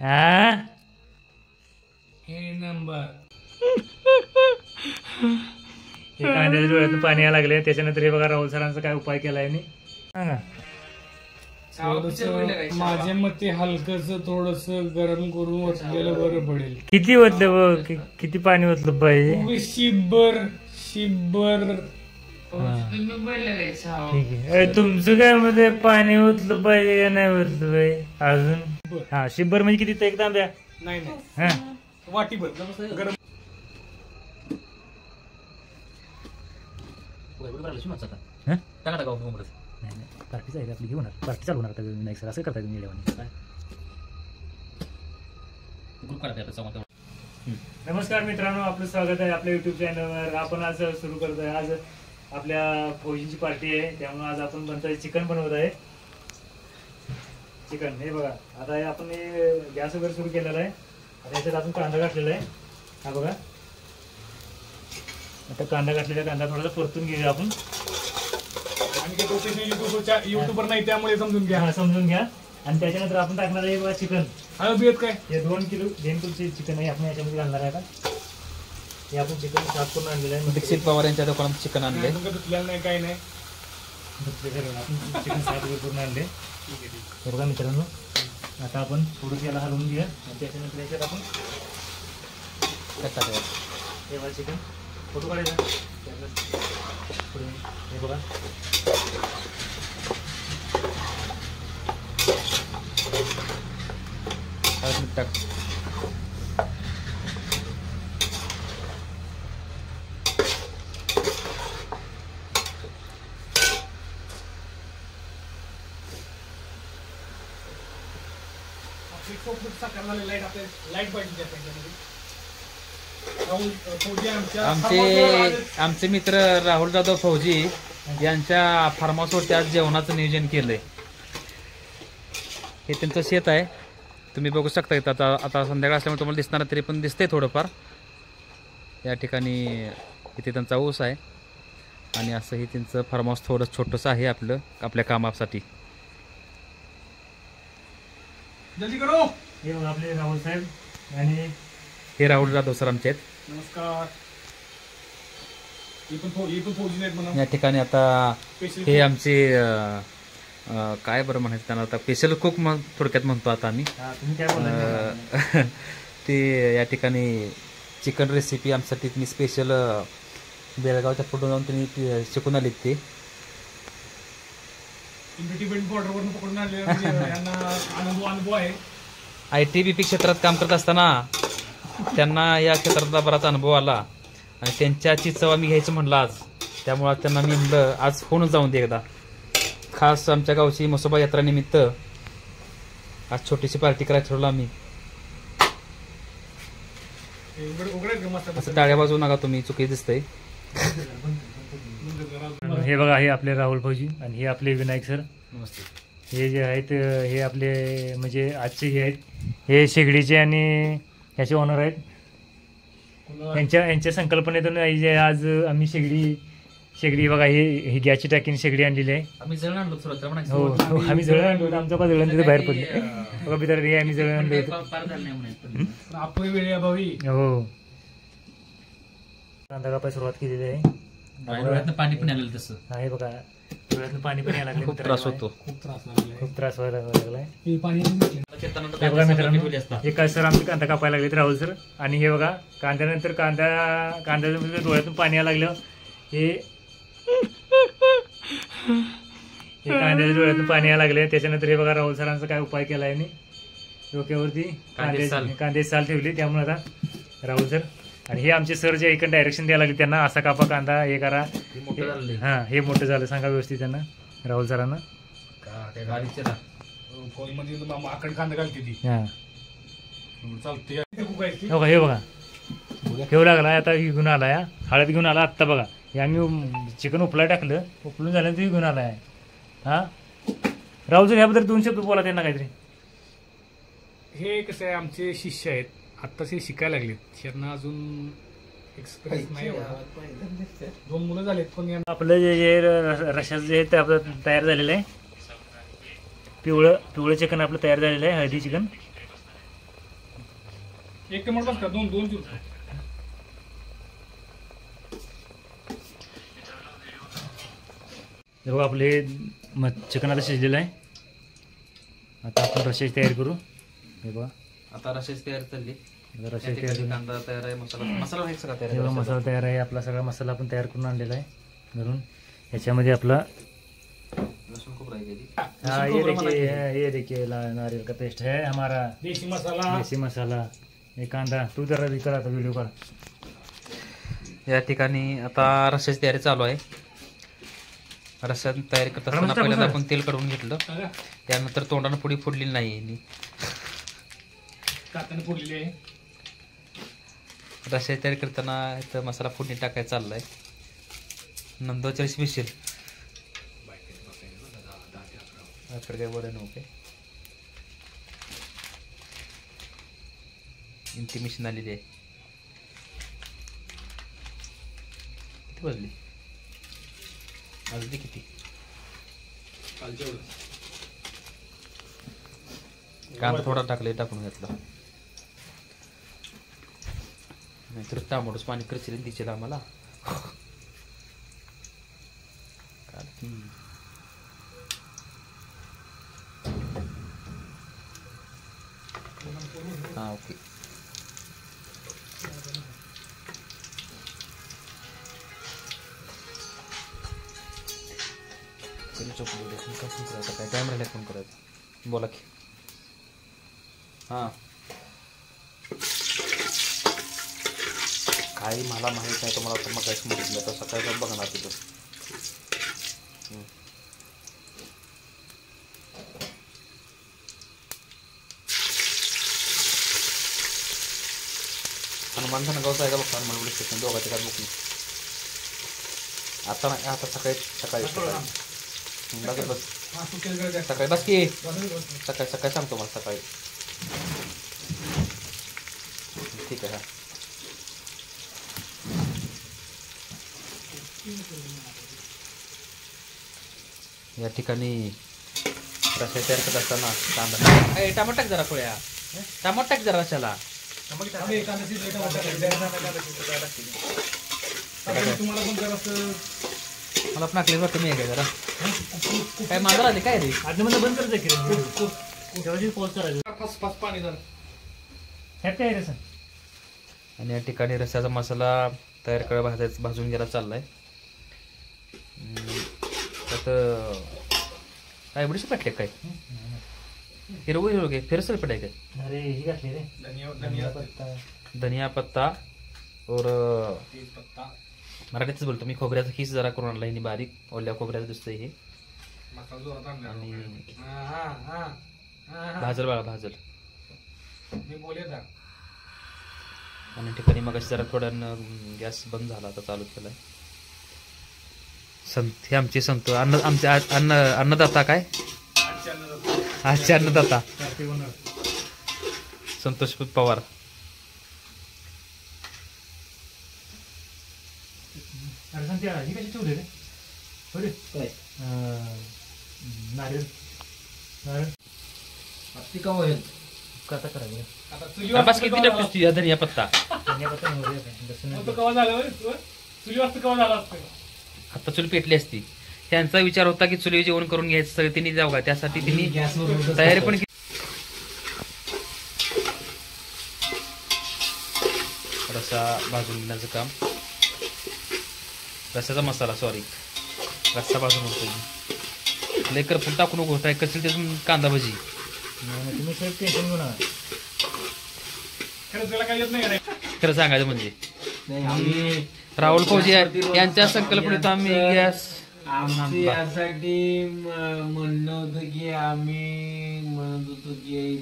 हा हे नंबर हे कांद्याच्या डोळ्यातून पाणी यायला लागले. त्याच्यानंतर हे बघा राहुल सरांचा काय उपाय केलाय मी सांगा. माझ्या मते हलकस थोडस गरम करून ओतलेलं बरं पडेल. किती ओतलं किती पाणी ओतलं पाहिजे? शिब्बर ठीक आहे. तुमचं काय मध्ये पाणी ओतलं पाहिजे का नाही ओतलं पाहिजे अजून? हा शिब्बर म्हणजे किती? एक तांब्या? नाही हा वाटीभर गरम. पार्टी आहे आपली घेऊन पार्टी चालू होणार नाही सर असं करताय तुम्ही. नमस्कार मित्रांनो, आपलं स्वागत आहे आपल्या युट्यूब चॅनलवर. आपण आज सुरू करतोय. आज आपल्या फौजींची पार्टी आहे, त्यामुळे आज आपण बनतोय चिकन बनवत आहे. चिकन हे बघा. आता हे आपण गॅस वगैरे सुरू केलेला आहे. आता याच्यात आपण कांदा घातलेला आहे. हा बघा, आता कांदा घातलेला. कांदा थोडासा परतून घेऊया आपण. आणि ते प्रोफेशनल युट्यूबर नाही त्यामुळे समजून घ्या. समजून घ्या. आणि त्याच्यानंतर आपण टाकणार आहे बघा चिकन. हळद येत काय? हे 2 किलोचे चिकन आहे आपण याच्यामध्ये घालणार आहे. आता हे आपण चिकन साफ करून आणलेलं आहे. दीक्षित पवार यांच्या दुकानात चिकन आणले. धुतलेलं नाही काय नाही, आपण चिकन साफ करून आणले. हे बघा मित्रांनो, आता आपण थोडंसं याला हलवून घेऊया. आणि त्याच्यानंतर याच्यात आपण हे बघा चिकन फोटो काढायचा. हे बघा टाक. लाईट पाहिजे. आमचे मित्र राहुल जाधव फौजी यांच्या फार्म हाऊसवरती आज जेवणाचं नियोजन केलंय. हे त्यांचं शेत आहे, तुम्ही बघू शकता. आता संध्याकाळ असल्यामुळे तुम्हाला दिसणार तरी पण दिसतंय थोडंफार. या ठिकाणी इथे त्यांचा ऊस आहे आणि असंही त्यांचं फार्म हाऊस थोडं छोटंसं आहे आपल्या कामासाठी. जल्दी करो. हे बघा आपले राहुल साहेब आणि हे राहुल जाधव सर आमचे आहेत. नमस्कार. हे पण फौजी नाहीत म्हणा. या ठिकाणी आता हे आमचे काय बरं म्हणायचं त्यांना, आता स्पेशल कुक थोडक्यात म्हणतो आता आम्ही. तुम्ही काय बोलता? ते या ठिकाणी चिकन रेसिपी आमच्यासाठी त्यांनी स्पेशल बेळगावच्या फोटो जाऊन त्यांनी शिकून आलीत. ते बॉर्डरवरून पकडून आणले. अनुभव आहे. ITBP क्षेत्रात काम करत असताना त्यांना या क्षेत्रातला बराच अनुभव आला आणि त्यांच्याची चव आम्ही घ्यायचं म्हणलं आज. त्यामुळे त्यांना मी म्हणलं आज फोन जाऊन दे एकदा. खास आमच्या गावची म्हसोबा यात्रानिमित्त आज छोटीशी पार्टी करायला ठरवलं आम्ही. असं टाळ्या बाजू नका तुम्ही, चुकी दिसतंय. हे बघा, हे आपले राहुल फौजी आणि हे आपले विनायक सर. नमस्ते. हे जे आहेत हे आपले म्हणजे आजचे हे आहेत. हे शेगडीचे आणि ह्याचे ओनर आहेत. यांच्या संकल्पनेतून आज आम्ही शेगडी बघा, ही गॅसची टाकीन शेगडी आणलेली आहे. आम्ही जळण आणलो हो, आम्ही जळण आणलो. आमचा पण जळण तिथे बाहेर पडले बघा मित्रांनो. हे आम्ही जळण आणलो हो. कांदा कापायला सुरुवात केलेली आहे. पाणी पण आलेलं तसं. हा हे बघा, डोळ्यातून पाणी पण यायला लागले. खूप त्रास होतो. खूप त्रास व्हायला लागलाय. हे बघा मित्रांनो, हे काय सर आमचे कांदा कापायला लागलेत राहुल सर. आणि हे बघा कांद्यानंतर कांद्याच्या डोळ्यातून पाणी यायला लागलं. हे कांद्याच्या डोळ्यातून पाणी यायला लागले. त्याच्यानंतर हे बघा राहुल सरांचा काय उपाय केला आहे. डोक्यावरती कांद्याची साल ठेवली. त्यामुळे आता राहुल सर आणि हे आमचे सर जे इकडे डायरेक्शन द्यायला लागले त्यांना, असा कापा कांदा, हे करा. हा हे मोठं झालं सांगा व्यवस्थित त्यांना, राहुल सरांना. हे बघा ठेवू लागला. आता घेऊन आलाय हळद घेऊन आला आत्ता बघा. हे आम्ही चिकन उपला टाकलं, उपलून झालं ते घेऊन आलाय. हा राहुल सर ह्याबद्दल 2 शब्द बोला त्यांना काहीतरी. हे कसं आहे, आमचे शिष्य आहेत, आत्ताच हे शिकायला लागलेत. त्यांना अजून एक्सपिरियन्स नाही. 2 मुलं झालेत. पण आपलं जे रशाचं जे ते आपलं तयार झालेलं आहे. पिवळं चिकन आपलं तयार झालेलं आहे. हळदी चिकन एक टमाटर बस का दोन चिरून हे बघा आपले चिकन आता शिजलेलं आहे. आता आपण रश्याची तयारी करू. हे बघा आता रश्याची तयारी चालली. रश्याची तयारी, कांदा तयार आहे, मसाला आहे सगळा तयार हे बघा मसाला तयार आहे. आपला सगळा मसाला आपण तयार करून आणलेला आहे घरून. ह्याच्यामध्ये आपला लसूण खूप राहिली. हाँ ये देखिए नारियल का पेस्ट है हमारा, देशी मसाला. हे कांदा तू जरा कर आता व्हिडिओ कर. या ठिकाणी आता रश्याची तयारी चालू आहे. रस्सा तयारी करत असताना पहिल्यांदा आपण तेल कडवून घेतलं. त्यानंतर तोंडानं पुडी फोडलेली नाही, काताने फोडलेली आहे. रश्याची तयारी करताना इथं मसाला फोडणी टाकायचा चाललाय. नंदोच्या स्पेशल काय बरं नव्हते. इंटिमेशन आलेली आहे. किती वाजली? वाजली किती? कांदा थोडा टाकले, टाकून घेतला. नाहीतर टमाटोच पाणी करशील तिचे आम्हाला. हा ओके. फोन करायचा काय टाइम राहिला फोन करायचा. बोला की. हां काही मला माहीत नाही, तुम्हाला तर मग काहीच म्हटलं तर सकाळी बघणार तिथं. हनुमान धनगावचा आहे का बघा. हनुमान पोलीस स्टेशन दोघांचे काय बुकिंग आता नाही. आता सकाळी बस सकाळी बस की सकाळी सांगतो मला सकाळी. ठीक आहे. या ठिकाणी रस्सा तयार करत असताना कांदा टमाटर टाक जरा खोळ्या. टमाटर टाक जरा रश्याला. मला पण नाकली वाटतं. मी आहे जरा काय मांजर आले काय रे. आधी बंद करायचं पोस्ट करायचं पाणी जरा. हॅपी आहे रे सर. आणि या ठिकाणी रस्स्याचा मसाला तयार करायला भाजून घ्यायला चाललाय. त्यात काय बडीशी पेटले काय हिरवं काय फिरसल पेटाय काय. अरे ही घातली रे धनिया पत्ता और पत्ता. मराठीतच बोलतो मी. खोबऱ्याचा खीस जरा करून आणला हिने बारीक. ओल्या खोबऱ्याचं दिसतंय हे. आणि भाजल बाळा भाजल. आणि ठिकाणी मग जरा थोड्यानं गॅस बंद झाला, आता चालू केलाय. हे आमचे संत आमचे अन्नदाता काय आजचे अन्नदाता संतोष पवार. अरे सांगते ही कशी ठेवली रे. बरे नारियल आता करायचं. बस किती टाकतोस तू धनिया पत्ता. आता चूल पेटली असती. त्यांचा विचार होता की चुली जेवण करून घ्यायचं सगळं तिने जाऊ का. त्यासाठी तिने तयारी पण रस्सा भाजून घेण्याचं काम. रस्स्याचा मसाला रस्सा भाजून होतो. लेकर पण टाकू नको. काय करशील त्यातून कांदा भजी. तुम्ही सर टेन्शन घेऊ नका. खरं सांगायचं म्हणजे राहुल फौजी यांच्या संकल्पनेत आम्ही गॅस आमचं यासाठी म्हणणं होतं की आम्ही म्हणत होतो की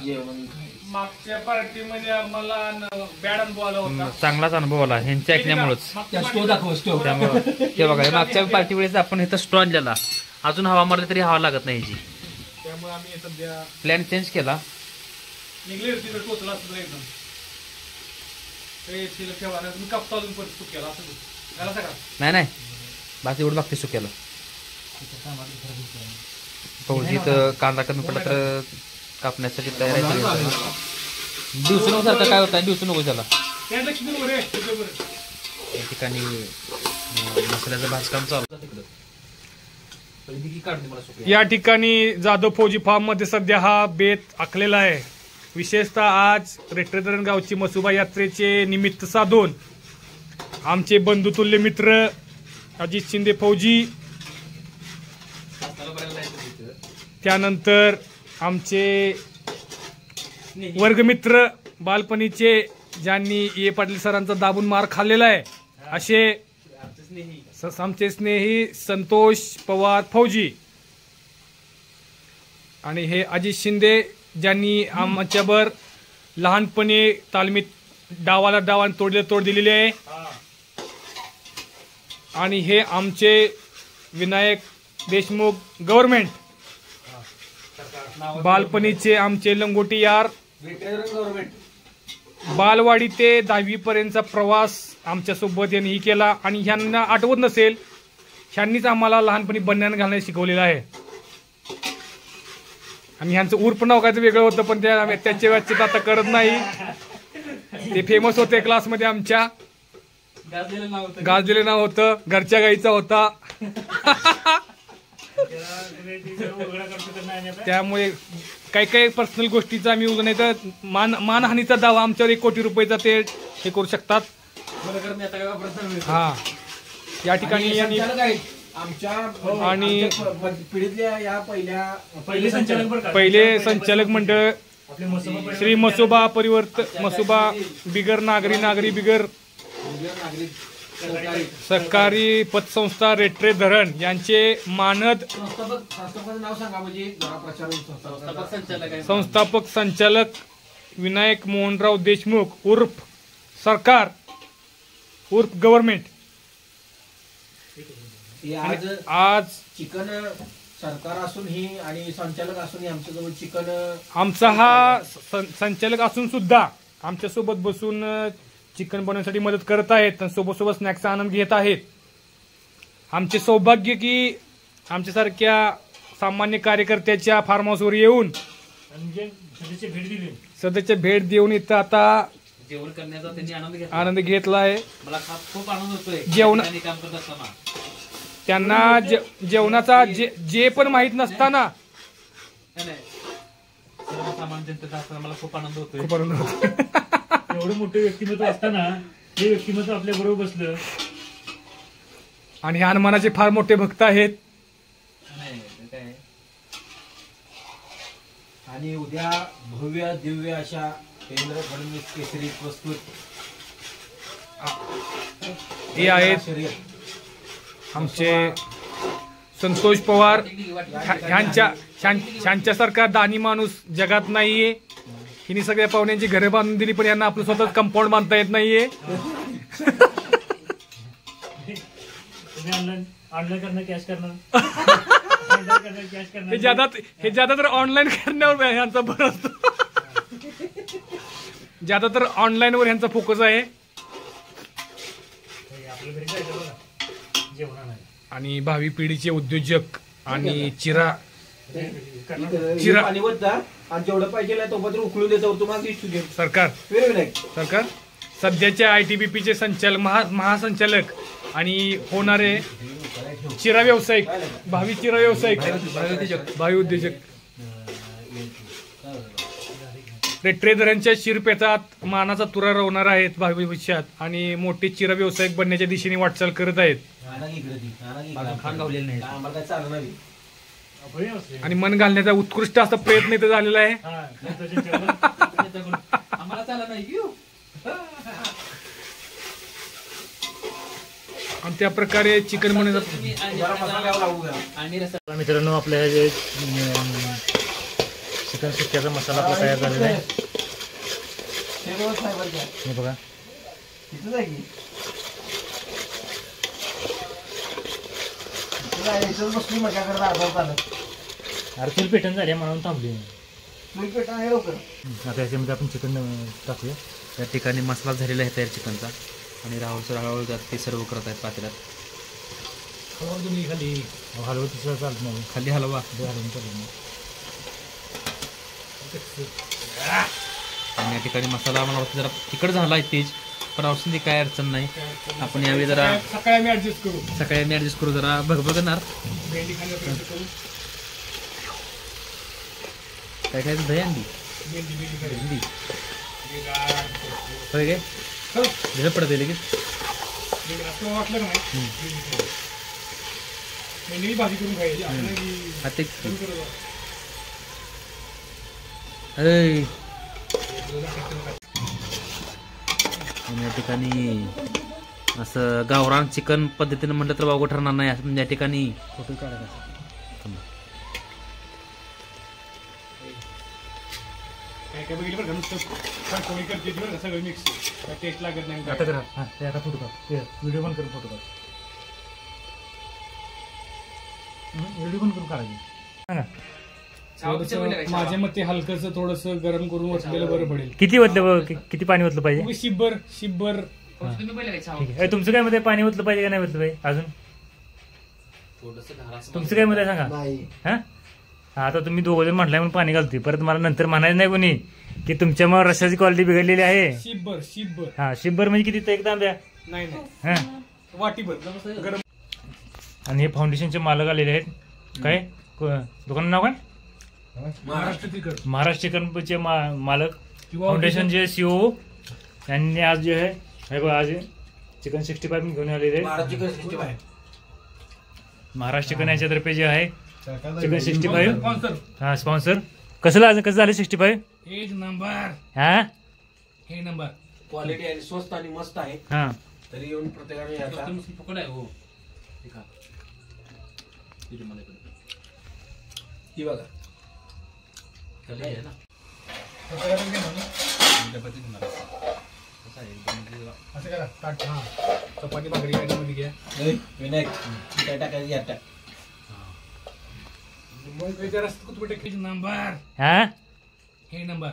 जेवण मागच्या पार्टीमध्ये आम्हाला बॅड अनुभव आला होता. चांगलाच अनुभव आला ह्यांच्या ऐकण्यामुळेच. त्यामुळं ते बघा मागच्या पार्टी वेळेस आपण इथं स्टो आणलेला. अजून हवा मारली तरी हवा लागत नाही ह्याची. त्यामुळे आम्ही सध्या प्लॅन चेंज केला. निघले तिथे टोचला असतं एकदम ते तिला ठेवा. तुम्ही कापता अजून पण चूक केला असं नाही नाही बस एवढं बागते सुक्याला. फौजी तर कांदा कमी पडला तर कापण्यासाठी तयार आहे. दिवस नको सारखं काय होतं दिवस नको त्याला. त्या लक्ष देऊ रे तिकडे बरं. या ठिकाणी मसाल्याचं भाजकाम चालू तिकडं. या ठिकाणी जाधव फौजी फार्म मध्ये सध्या हा बेत आखलेला आहे. विशेषतः आज रेट्रेधरण गावची मसुबा यात्रेचे निमित्त साधून आमचे बंधुतुल्य मित्र अजित शिंदे फौजी, त्यानंतर आमचे वर्गमित्र बालपणीचे ज्यांनी ए पाटील सरांचा दाबून मार खाल्लेला आहे असे आमचे स्नेही संतोष पवार फौजी, आणि हे अजित शिंदे ज्यांनी आमच्यावर लहानपणी तालमीत डावाला डावाने तोडले तोड दिलेले आहे, आणि हे आमचे विनायक देशमुख गव्हर्नमेंट बालपणीचे आमचे लंगोटी यार, बालवाडी ते 10वी पर्यंतचा प्रवास आमच्यासोबत यांनी केला, आणि ह्यांना आठवत नसेल ह्यांनीच आम्हाला लहानपणी बन्यान घालण्यास शिकवलेलं आहे. आणि ह्यांचं उर्फ नाव काय वेगळं होतं पण त्याच्या व्यवस्थित आता करत नाही. ते फेमस होते क्लासमध्ये आमच्या, गाजलेलं नाव होतं, घरच्या गाईचा होता. त्यामुळे काही काही पर्सनल गोष्टीचा आम्ही नाही तर मानहानीचा दावा आमच्यावर 1 कोटी रुपयाचा ते हे करू शकतात. हा या ठिकाणी आणि पहिले संचालक मंडळ श्री मसोबा मसोबा बिगर नागरी बिगर सहकारी पतसंस्था रेट्रे धरण यांचे मानद संस्थापक संचालक विनायक मोहनराव देशमुख उर्फ सरकार उर्फ गव्हर्नमेंट. आज चिकन सरकार असूनही आणि संचालक असूनही आमच्याजवळ चिकन आमचा हा संचालक असून सुद्धा आमच्यासोबत बसून चिकन बनवण्यासाठी मदत करत आहेत, सोबत सोबत स्नॅक्सचा आनंद घेत आहेत. आमचे सौभाग्य की आमच्यासारख्या सामान्य कार्यकर्त्याच्या फार्म हाऊसवर येऊन सध्याच्या भेट देऊन इथं आता जेवण करण्याचा त्यांनी आनंद घेतला आहे. मला खूप आनंद होतोय जेवण काम करत असताना. त्यांना जेवणाचा जे पण माहित नसताना सामान्य जनतेचा असताना मला खूप आनंद होतोय. खूप आनंद होतो. एवढं मोठं व्यक्तिमत्व असताना हे व्यक्तिमत्व आपल्या बरोबर बसलं, आणि हनुमानाचे फार मोठे भक्त आहेत. आणि उद्या भव्य दिव्य अशा देवेंद्र फडणवीस केसरी प्रस्तुत हे आहेत आमचे संतोष पवार. ह्यांच्यासारखा दानी माणूस जगात नाहीये. हिने सगळ्या पाहुण्यांची घरे बांधून दिली पण यांना आपलं स्वतःच कंपाऊंड बांधता येत नाहीये. ऑनलाईन करणं कॅश करणार हे ज्यादा तर ऑनलाईन करण्यावर ह्यांचा भर असतो. ज्यादा तर ऑनलाईन वर ह्यांचा फोकस आहे. आणि भावी पिढीचे उद्योजक आणि चिरा आणि जेवढं पाहिजे तोपर्यंत उकळून देतो तुम्हाला सरकार सध्याच्या ITBPचे संचालक महासंचालक आणि होणारे चिरा व्यावसायिक भावी चिरा व्यावसायिक भावी उद्योजक रेट्रे धरणच्या शिरपेचात मानाचा तुरा रोवणार आहेत भावी भविष्यात, आणि मोठे चिरा व्यावसायिक बनण्याच्या दिशेने वाटचाल करत आहेत. आणि मन घालण्याचा उत्कृष्ट असा प्रयत्न इथे झालेला आहे. आणि त्या प्रकारे चिकन बनवण्याचा मित्रांनो आपल्या जे चिकन सुक्याचा मसाला आपला तयार झालेला आहे. हे बघा अर्थिल पेटण झाली म्हणून थांबली. आता याच्यामध्ये आपण चिकन टाकूया. या ठिकाणी मसाला झालेला आहे तयार चिकनचा, आणि राहुल सर हळूहळू ते सर्व करत आहेत पातेल्यात. खाली हलवत चालत नाही, खाली हलवा हलवून चालत नाही. आणि या ठिकाणी मसाला मला वाटतं जरा तिखट झाला आहे तेज, पण औषधी काय अडचण नाही. आपण यावेळी जरा सकाळी आम्ही ऍडजस्ट करू. सकाळी ऍडजस्ट करू, जरा भगभगणार. भेंडी खाण्याचा प्रयत्न करू. काय काय दही आणली भेंडी भेंडी होय काय दिलं पडते लगेच. असं वाटलं का नाही भेंडी भाजी करून खायची. हा तेच अरे या ठिकाणी असं गावरान चिकन पद्धतीने म्हटलं तर वावगं ठरणार नाही. असं या ठिकाणी फोटो काढायचा. काय काय बघितलं बरं का, नुसतं कोणी करते बरं का, सगळं मिक्स, काय टेस्ट लागत नाही. आता करा. हा ते आता फोटो काढ, व्हिडिओ पण करून फोटो काढ. व्हिडिओ पण करून काढायची. सांगा थोडंसं माझ्या मते हलकंच थोडस गरम करून वसलेलं बरं पडेल. किती ओतलं, किती पाणी ओतलं पाहिजे? शिब्बर ठीक आहे. तुमचं काय मध्ये पाणी ओतलं पाहिजे का नाही ओतलं पाहिजे अजून? तुमचं काय मध्ये सांगा. हा आता तुम्ही दोघं जण म्हटलंय म्हणून पाणी घालतोय, परत मला नंतर म्हणायचं नाही कोणी की तुमच्यामुळे रश्याची क्वालिटी बिघडलेली आहे. शिब्बर हा शिब्बर म्हणजे किती, एक तांब्या? नाही हा वाटीभर गरम. आणि हे फाउंडेशनचे मालक आलेले आहेत. काय दुकान नाव काय? महाराष्ट्र तिखट. महाराष्ट्र चिकनचे मालक फाउंडेशन जे सीओ यांनी आज जे आहे आज चिकन 65 घेऊन आलेले आहे. महाराष्ट्र चिकन यांच्यातर्फे जे आहे चिकन 65 हा स्पॉन्सर. कसं झालं 65? एक नंबर. हा हे नंबर क्वालिटी आणि स्वस्त आणि मस्त आहे. हा तरी येऊन प्रत्येकाने याचा ही बघा असं करा. ताट हा चपाती भाकरी मध्ये घ्या. विनायक काय टाकायचं यात टाक. एक नंबर. हा हे नंबर.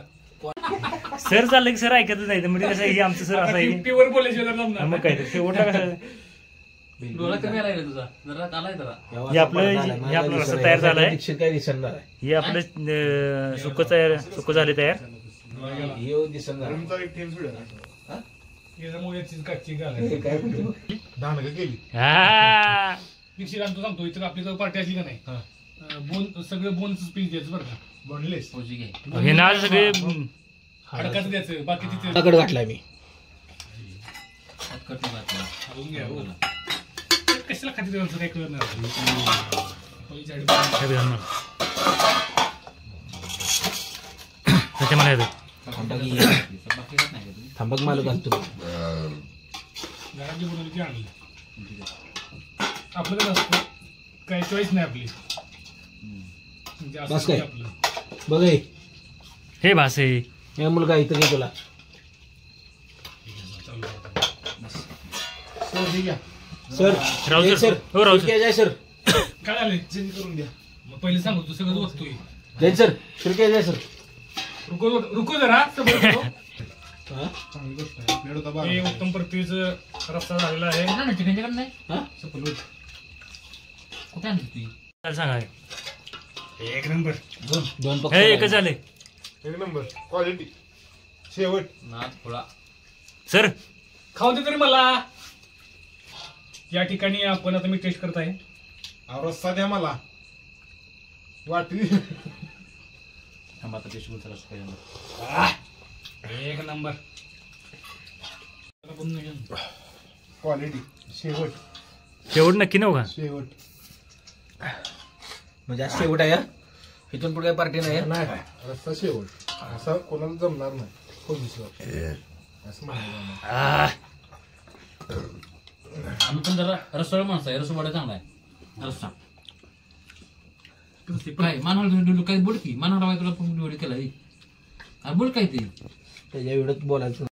सर चाललं की सर ऐकतच नाही म्हणजे कसं हे आमचं सर असं आहे. प्युअर बोलायचं मग काय शेवटला कसं हे आपलं रस्ता तयार झालाय. काय दिसणार आहे हे आपलं सुक्क झाले तयार. हे दिसणार हा मिक्सी आणतो सांगतो. इथं आपली जर पार्टी असली का नाही बोन सगळं बोनच पीस द्यायचं बरं का. बोनलेस हे नाल सगळे हडकाचं द्यायचं. बाकी तिथे दगड घातला मी. कशाला खाती द्यायचं एक त्याच्यामध्ये येतं. थांबक मालक घालतो. घराची बनवली आणली आपलं काय असतं काही चॉईस नाही आपली. बस काय? आपलं बघ हे भासे हे मुलगा इथं घे तुला. Sir Rahul sir. हो राहुल सर. जय सर काय आले चेंज करून द्या. मग पहिले सांगू तू सगळं वस्तू जय सर शिरके जय सर. रुको जरा सबर करो. हा? हे उत्तम प्रतीचं रस्ता झालेला आहे. काय सांगा एक नंबर. दोन पक्ष हे एकच झाले एक नंबर क्वालिटी शेवट. सर. खाऊ दे तरी मला. या ठिकाणी आपण आता मी टेस्ट करत आहे. रस्सा द्या मला वाटी. एक नंबर क्वालिटी शेवट. शेवट नक्की नव्ह का? शेवट म्हणजे आज शेवट आहे. इथून पुढे काय पार्टी नाही. नाही रस्सा शेवट असा कोणाला जमणार नाही. कोण असं म्हणायला आम्ही पण जरा रसोड माणसं आहे. रसोड चांगला आहे रस्सा. काय मानवाला काय बोल की मानवाला तुला केला बोल काय ते त्याच्या एवढंच बोलायचं.